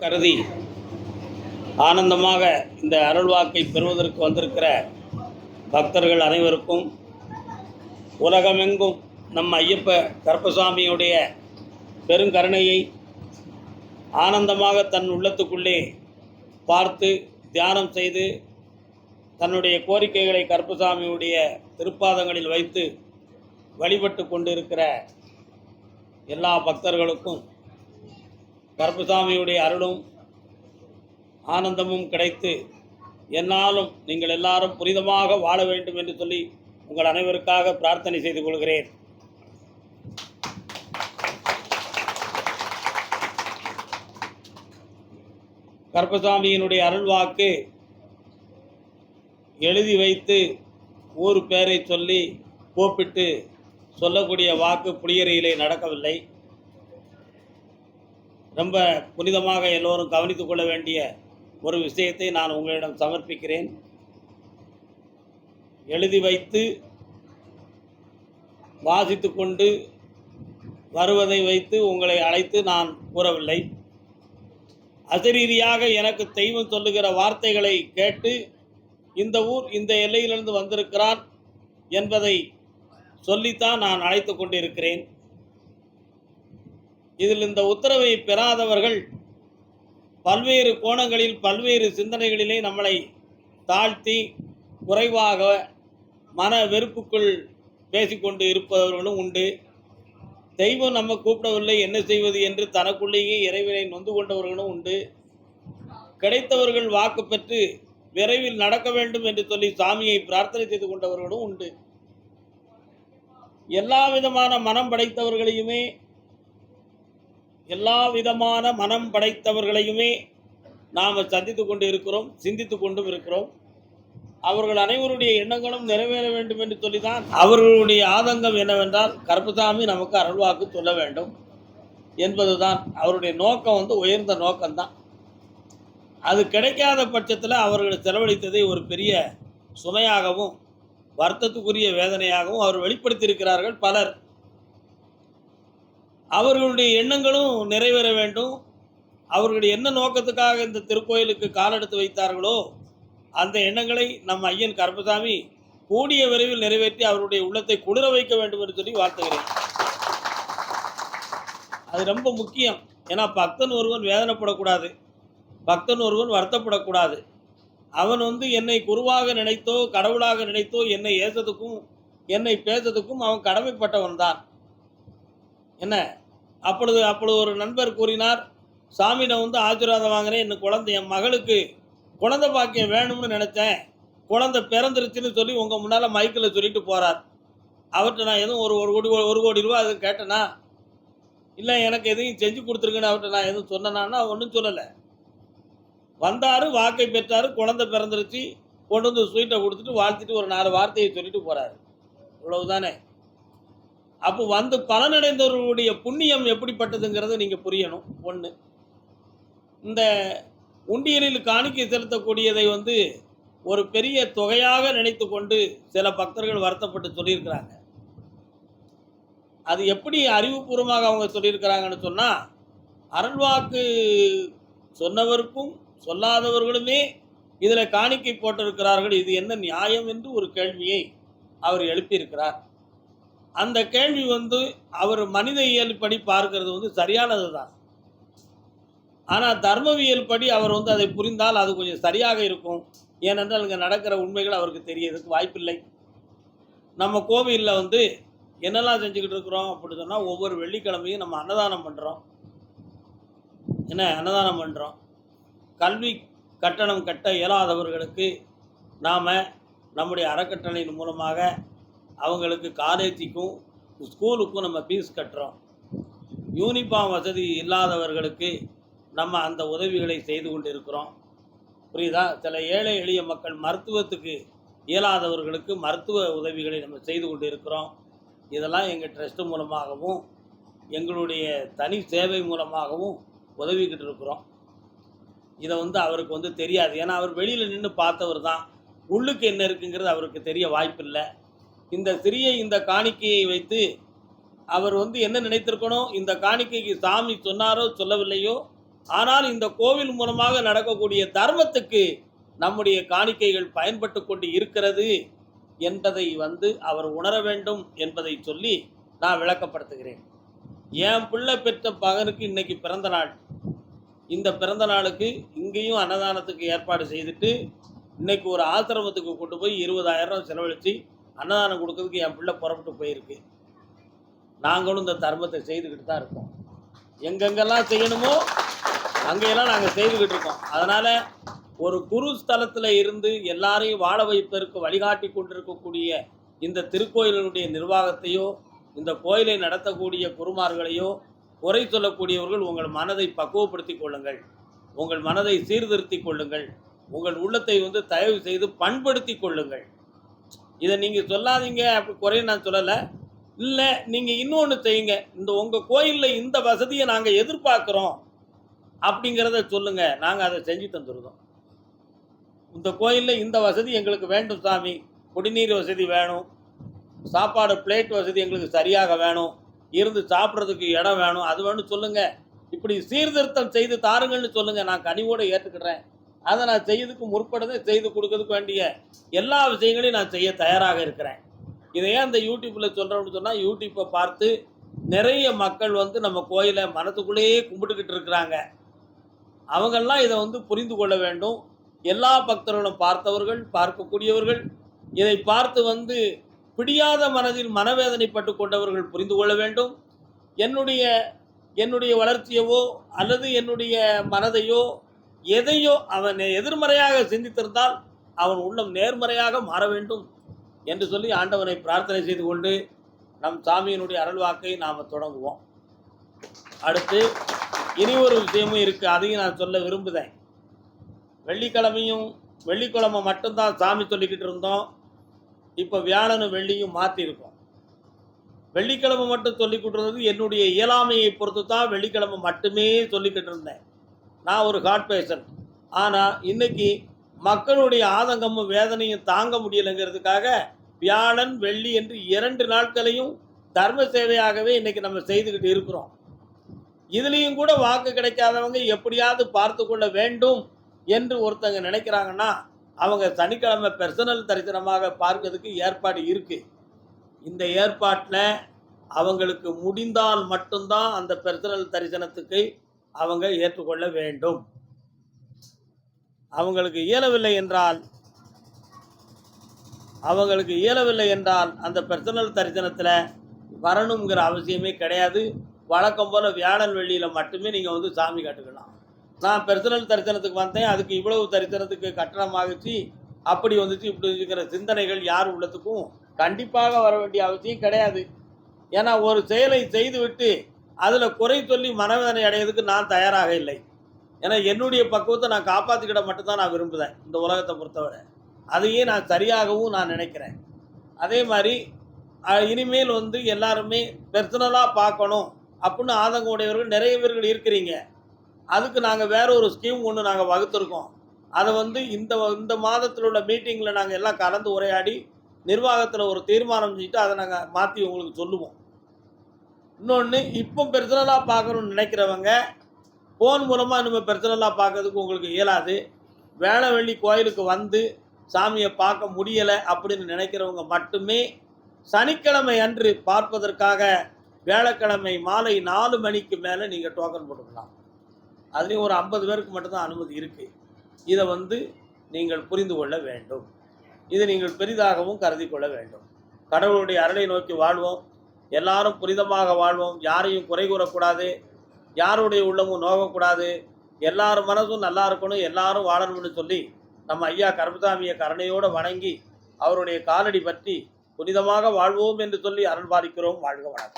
கருதி ஆனந்தமாக இந்த அருள்வாக்கை பெறுவதற்கு வந்திருக்கிற பக்தர்கள் அனைவருக்கும், உலகமெங்கும் நம் ஐயப்ப கருப்பசாமியுடைய பெருங்கருணையை ஆனந்தமாக தன் உள்ளத்துக்குள்ளே பார்த்து தியானம் செய்து தன்னுடைய கோரிக்கைகளை கருப்பசாமியுடைய திருப்பாதங்களில் வைத்து வழிபட்டு கொண்டிருக்கிற எல்லா பக்தர்களுக்கும் கருப்பசாமியுடைய அருளும் ஆனந்தமும் கிடைத்து என்னாலும் நீங்கள் எல்லாரும் புனிதமாக வாழ வேண்டும் என்று சொல்லி உங்கள் அனைவருக்காக பிரார்த்தனை செய்து கொள்கிறேன். கருப்பசாமியினுடைய அருள்வாக்கு எழுதி வைத்து ஊர் பேரை சொல்லி கூப்பிட்டு சொல்லக்கூடிய வாக்கு புளியறையிலே நடக்கவில்லை. ரொம்ப புனிதமாக எல்லோரும் கவனித்து கொள்ள வேண்டிய ஒரு விஷயத்தை நான் உங்களிடம் சமர்ப்பிக்கிறேன். எழுதி வைத்து வாசித்து கொண்டு வருவதை வைத்து உங்களை அழைத்து நான் கூறவில்லை. அசரீதியாக எனக்கு தெய்வம் சொல்லுகிற வார்த்தைகளை கேட்டு இந்த ஊர் இந்த எல்லையிலிருந்து வந்திருக்கிறான் என்பதை சொல்லித்தான் நான் அழைத்து கொண்டிருக்கிறேன். இதில் இந்த உத்தரவை பெறாதவர்கள் பல்வேறு கோணங்களில் பல்வேறு சிந்தனைகளிலே நம்மளை தாழ்த்தி குறைவாக மன வெறுப்புக்குள் பேசிக்கொண்டு இருப்பவர்களும் உண்டு. தெய்வம் நம்ம கூப்பிடவில்லை, என்ன செய்வது என்று தனக்குள்ளேயே இறைவனை நொந்து கொண்டவர்களும் உண்டு. கிடைத்தவர்கள் வாக்கு பெற்று விரைவில் நடக்க வேண்டும் என்று சொல்லி சாமியை பிரார்த்தனை செய்து கொண்டவர்களும் உண்டு. எல்லா விதமான மனம் படைத்தவர்களையுமே நாம் சந்தித்து கொண்டு இருக்கிறோம், சிந்தித்து கொண்டும் இருக்கிறோம். அவர்கள் அனைவருடைய எண்ணங்களும் நிறைவேற வேண்டும் என்று சொல்லிதான் அவர்களுடைய ஆதங்கம் என்னவென்றால் கருப்பசாமி நமக்கு அருள்வாக்கு சொல்ல வேண்டும் என்பதுதான் அவருடைய நோக்கம். உயர்ந்த நோக்கம்தான். அது கிடைக்காத பட்சத்தில் அவர்கள் செலவழித்ததை ஒரு பெரிய சுமையாகவும் வருத்தத்துக்குரிய வேதனையாகவும் அவர் வெளிப்படுத்தியிருக்கிறார்கள் பலர். அவர்களுடைய எண்ணங்களும் நிறைவேற வேண்டும். அவர்களுடைய என்ன நோக்கத்துக்காக இந்த திருக்கோயிலுக்கு காலெடுத்து வைத்தார்களோ அந்த எண்ணங்களை நம் ஐயன் கருப்பசாமி கூடிய விரைவில் நிறைவேற்றி அவருடைய உள்ளத்தை குளிர வைக்க வேண்டும் என்று சொல்லி வாழ்த்துகிறேன். அது ரொம்ப முக்கியம். ஏன்னா பக்தன் ஒருவன் வேதனைப்படக்கூடாது, பக்தன் ஒருவன் வருத்தப்படக்கூடாது. அவன் என்னை குருவாக நினைத்தோ கடவுளாக நினைத்தோ என்னை ஏசத்துக்கும் என்னை பேசத்துக்கும் அவன் கடமைப்பட்டவன் தான். என்ன அப்பொழுது ஒரு நண்பர் கூறினார், சாமி நான் ஆசீர்வாதம் வாங்கினேன், என் மகளுக்கு குழந்தை பாக்கியம் வேணும்னு நினச்சேன், குழந்தை பிறந்துருச்சுன்னு சொல்லி உங்கள் முன்னால் மைக்கில் சொல்லிட்டு போகிறார். அவர்கிட்ட நான் எதுவும் ஒரு கோடி ரூபா எதுவும் கேட்டேனா, இல்லை எனக்கு எதையும் செஞ்சு கொடுத்துருக்குன்னு அவர்கிட்ட நான் எதுவும் சொன்னேன்னா ஒன்றும் சொல்லலை. வந்தார், வாக்கை பெற்றார், குழந்தை பிறந்துருச்சு, கொண்டு ஸ்வீட்டை கொடுத்துட்டு வாழ்த்திட்டு ஒரு 4 வார்த்தையை சொல்லிட்டு போகிறாரு. இவ்வளவுதானே. அப்போ பலனடைந்தவர்களுடைய புண்ணியம் எப்படிப்பட்டதுங்கிறத நீங்கள் புரியணும். ஒன்று, இந்த உண்டியலில் காணிக்கை செலுத்தக்கூடியதை ஒரு பெரிய தொகையாக நினைத்து கொண்டு சில பக்தர்கள் வருத்தப்பட்டு சொல்லியிருக்கிறாங்க. அது எப்படி அறிவுபூர்வமாக அவங்க சொல்லியிருக்கிறாங்கன்னு சொன்னால், அருள்வாக்கு சொன்னவருக்கும் சொல்லாதவர்களுமே இதில் காணிக்கை போட்டிருக்கிறார்கள், இது என்ன நியாயம் என்று ஒரு கேள்வியை அவர் எழுப்பியிருக்கிறார். அந்த கேள்வி அவர் மனித இயல் படி பார்க்கிறது சரியானது தான். ஆனால் தர்மவியல் படி அவர் அதை புரிந்தால் அது கொஞ்சம் சரியாக இருக்கும். ஏனென்றால் இங்கே நடக்கிற உண்மைகள் அவருக்கு தெரியறதுக்கு வாய்ப்பில்லை. நம்ம கோவிலில் என்னெல்லாம் செஞ்சுக்கிட்டு இருக்கிறோம் அப்படின்னு சொன்னால், ஒவ்வொரு வெள்ளிக்கிழமையும் நம்ம அன்னதானம் பண்ணுறோம். அன்னதானம் பண்ணுறோம். கல்வி கட்டணம் கட்ட இயலாதவர்களுக்கு நாம் நம்முடைய அறக்கட்டளையின் மூலமாக அவங்களுக்கு காலேஜுக்கும் ஸ்கூலுக்கும் நம்ம ஃபீஸ் கட்டுறோம். யூனிஃபார்ம் வசதி இல்லாதவர்களுக்கு நம்ம அந்த உதவிகளை செய்து கொண்டு இருக்கிறோம். புரியுதா? சில ஏழை எளிய மக்கள் மருத்துவத்துக்கு இயலாதவர்களுக்கு மருத்துவ உதவிகளை நம்ம செய்து கொண்டு இருக்கிறோம். இதெல்லாம் எங்கள் ட்ரஸ்ட்டு மூலமாகவும் எங்களுடைய தனி சேவை மூலமாகவும் உதவிக்கிட்டு இருக்கிறோம். இதை அவருக்கு தெரியாது. ஏன்னா அவர் வெளியில் நின்று பார்த்தவர் தான். உள்ளுக்கு என்ன இருக்குங்கிறது அவருக்கு தெரிய வாய்ப்பில்லை. இந்த சிறிய இந்த காணிக்கையை வைத்து அவர் என்ன நினைத்திருக்கணும், இந்த காணிக்கைக்கு சாமி சொன்னாரோ சொல்லவில்லையோ, ஆனால் இந்த கோவில் மூலமாக நடக்கக்கூடிய தர்மத்துக்கு நம்முடைய காணிக்கைகள் பயன்பட்டு கொண்டு இருக்கிறது என்பதை அவர் உணர வேண்டும் என்பதை சொல்லி நான் விளக்கப்படுத்துகிறேன். என் பிள்ளை பெற்ற மகனுக்கு இன்னைக்கு பிறந்த நாள். இந்த பிறந்த நாளுக்கு இங்கேயும் அன்னதானத்துக்கு ஏற்பாடு செய்துட்டு இன்னைக்கு ஒரு ஆசிரமத்துக்கு கொண்டு போய் 20,000 செலவழித்து அன்னதானம் கொடுக்கறதுக்கு என் பிள்ளை புறப்பட்டு போயிருக்கு. நாங்களும் இந்த தர்மத்தை செய்துக்கிட்டு தான் இருக்கோம். எங்கெங்கெல்லாம் செய்யணுமோ அங்கெல்லாம் நாங்கள் செய்துக்கிட்டு இருக்கோம். அதனால் ஒரு குரு ஸ்தலத்தில் இருந்து எல்லாரையும் வாழ வைப்பதற்கு வழிகாட்டி கொண்டிருக்கக்கூடிய இந்த திருக்கோயிலுடைய நிர்வாகத்தையோ இந்த கோயிலை நடத்தக்கூடிய குருமார்களையோ குறை சொல்லக்கூடியவர்கள் உங்கள் மனதை பக்குவப்படுத்தி கொள்ளுங்கள், உங்கள் மனதை சீர்திருத்தி கொள்ளுங்கள், உங்கள் உள்ளத்தை தயவு செய்து பண்படுத்தி கொள்ளுங்கள். இதை நீங்கள் சொல்லாதீங்க, அப்படி குறைய நான் சொல்லலை. இல்லை, நீங்கள் இன்னொன்று செய்யுங்க, இந்த உங்கள் கோயிலில் இந்த வசதியை நாங்கள் எதிர்பார்க்குறோம் அப்படிங்கிறத சொல்லுங்கள், நாங்கள் அதை செஞ்சு தந்துடுறோம். இந்த கோயிலில் இந்த வசதி எங்களுக்கு வேண்டும் சாமி, குடிநீர் வசதி வேணும், சாப்பாடு பிளேட் வசதி எங்களுக்கு சரியாக வேணும், இருந்து சாப்பிட்றதுக்கு இடம் வேணும், அது வேணும் சொல்லுங்கள். இப்படி சீர்திருத்தம் செய்து தாருங்கள்னு சொல்லுங்கள், நான் கனிவோடு ஏற்றுக்கிடுறேன். அதை நான் செய்யறதுக்கு முற்படுறதை செய்து கொடுக்கறதுக்கு வேண்டிய எல்லா விஷயங்களையும் நான் செய்ய தயாராக இருக்கிறேன். இதை ஏன் இந்த யூடியூப்பில் சொல்கிறோம்னு சொன்னால், யூடியூப்பை பார்த்து நிறைய மக்கள் நம்ம கோயிலை மனத்துக்குள்ளேயே கும்பிட்டுக்கிட்டு இருக்கிறாங்க. அவங்கெல்லாம் இதை புரிந்து கொள்ள வேண்டும். எல்லா பக்தர்களும் பார்த்தவர்கள், பார்க்கக்கூடியவர்கள், இதை பார்த்து பிடியாத மனதில் மனவேதனைப்பட்டு கொண்டவர்கள் புரிந்து கொள்ள வேண்டும். என்னுடைய வளர்ச்சியவோ அல்லது என்னுடைய மனதையோ எதையோ அவன் எதிர்மறையாக சிந்தித்திருந்தால் அவன் உள்ளம் நேர்மறையாக மாற வேண்டும் என்று சொல்லி ஆண்டவனை பிரார்த்தனை செய்து கொண்டு நம் சாமியினுடைய அருள்வாக்கை நாம் தொடங்குவோம். அடுத்து இனி ஒரு விஷயமும் இருக்குது, அதையும் நான் சொல்ல விரும்புகிறேன். வெள்ளிக்கிழமை மட்டும்தான் சாமி சொல்லிக்கிட்டு இருந்தோம். இப்போ வியாழனும் வெள்ளியும் மாற்றிருக்கோம். வெள்ளிக்கிழமை மட்டும் சொல்லிக்கிட்டு இருந்தது என்னுடைய இயலாமையை பொறுத்து தான் வெள்ளிக்கிழமை மட்டுமே சொல்லிக்கிட்டு இருந்தேன். நான் ஒரு ஹார்ட் பேஷண்ட். ஆனால் இன்றைக்கி மக்களுடைய ஆதங்கமும் வேதனையும் தாங்க முடியலைங்கிறதுக்காக வியாழன் வெள்ளி என்று 2 நாட்களையும் தர்ம சேவையாகவே இன்றைக்கி நம்ம செய்துக்கிட்டு இருக்கிறோம். இதுலேயும் கூட வாக்கு கிடைக்காதவங்க எப்படியாவது பார்த்து கொள்ள வேண்டும் என்று ஒருத்தங்க நினைக்கிறாங்கன்னா அவங்க சனிக்கிழமை பர்சனல் தரிசனமாக பார்க்கறதுக்கு ஏற்பாடு இருக்குது. இந்த ஏற்பாட்டில் அவங்களுக்கு முடிந்தால் மட்டும்தான் அந்த பர்சனல் தரிசனத்துக்கு அவங்க ஏற்றுக்கொள்ள வேண்டும். அவங்களுக்கு இயலவில்லை என்றால் அந்த பர்சனல் தரிசனத்தில் வரணுங்கிற அவசியமே கிடையாது. வழக்கம் போல் வியாழன் வெள்ளியில் மட்டுமே நீங்கள் சாமி காட்டுக்கலாம். நான் பர்சனல் தரிசனத்துக்கு வந்தேன், அதுக்கு இவ்வளவு தரிசனத்துக்கு கட்டணமாகிச்சு, அப்படி வந்துச்சு, இப்படி இருக்கிற சிந்தனைகள் யார் உள்ளத்துக்கும் கண்டிப்பாக வர வேண்டிய அவசியம் கிடையாது. ஏன்னா ஒரு செயலை செய்துவிட்டு அதில் குறை சொல்லி மனவேதனை அடையிறதுக்கு நான் தயாராக இல்லை. ஏன்னா என்னுடைய பக்குவத்தை நான் காப்பாற்றிக்கிட மட்டும்தான் நான் விரும்புகிறேன் இந்த உலகத்தை பொறுத்தவரை. அதையே நான் சரியாகவும் நான் நினைக்கிறேன். அதே மாதிரி இனிமேல் எல்லாருமே பர்சனலாக பார்க்கணும் அப்படின்னு ஆதங்கம் உடையவர்கள் நிறைய பேர்கள் இருக்கிறீங்க. அதுக்கு நாங்கள் வேற ஒரு ஸ்கீம் ஒன்று நாங்கள் வகுத்துருக்கோம். அதை இந்த மாதத்தில் உள்ள மீட்டிங்கில் நாங்கள் எல்லாம் கலந்து உரையாடி நிர்வாகத்தில் ஒரு தீர்மானம் செஞ்சுட்டு அதை நாங்கள் மாற்றி உங்களுக்கு சொல்லுவோம். இன்னொன்று, இப்போ பர்சனலாக பார்க்கணுன்னு நினைக்கிறவங்க ஃபோன் மூலமாக இனிமேல் பர்சனலாக பார்க்கறதுக்கு உங்களுக்கு இயலாது. வேளை வெள்ளி கோயிலுக்கு சாமியை பார்க்க முடியலை அப்படின்னு நினைக்கிறவங்க மட்டுமே சனிக்கிழமை அன்று பார்ப்பதற்காக வியாழக்கிழமை மாலை 4 மணிக்கு மேலே நீங்கள் டோக்கன் போட்டுக்கலாம். அதுலேயும் ஒரு 50 பேருக்கு மட்டும்தான் அனுமதி இருக்குது. இதை நீங்கள் புரிந்து கொள்ள வேண்டும். இதை நீங்கள் பெரிதாகவும் கருதி கொள்ள வேண்டும். கடவுளுடைய அருளை நோக்கி வாழ்வோம், எல்லாரும் புனிதமாக வாழ்வோம், யாரையும் குறை கூறக்கூடாது, யாருடைய உள்ளமும் நோகக்கூடாது, எல்லாரும் மனசும் நல்லா இருக்கணும், எல்லாரும் வாழணும்னு சொல்லி நம்ம ஐயா கருப்பசாமியை கருணையோடு வணங்கி அவருடைய காலடி பற்றி புனிதமாக வாழ்வோம் என்று சொல்லி அருள் பாலிக்கிறோம். வாழ்க வணக்கம்.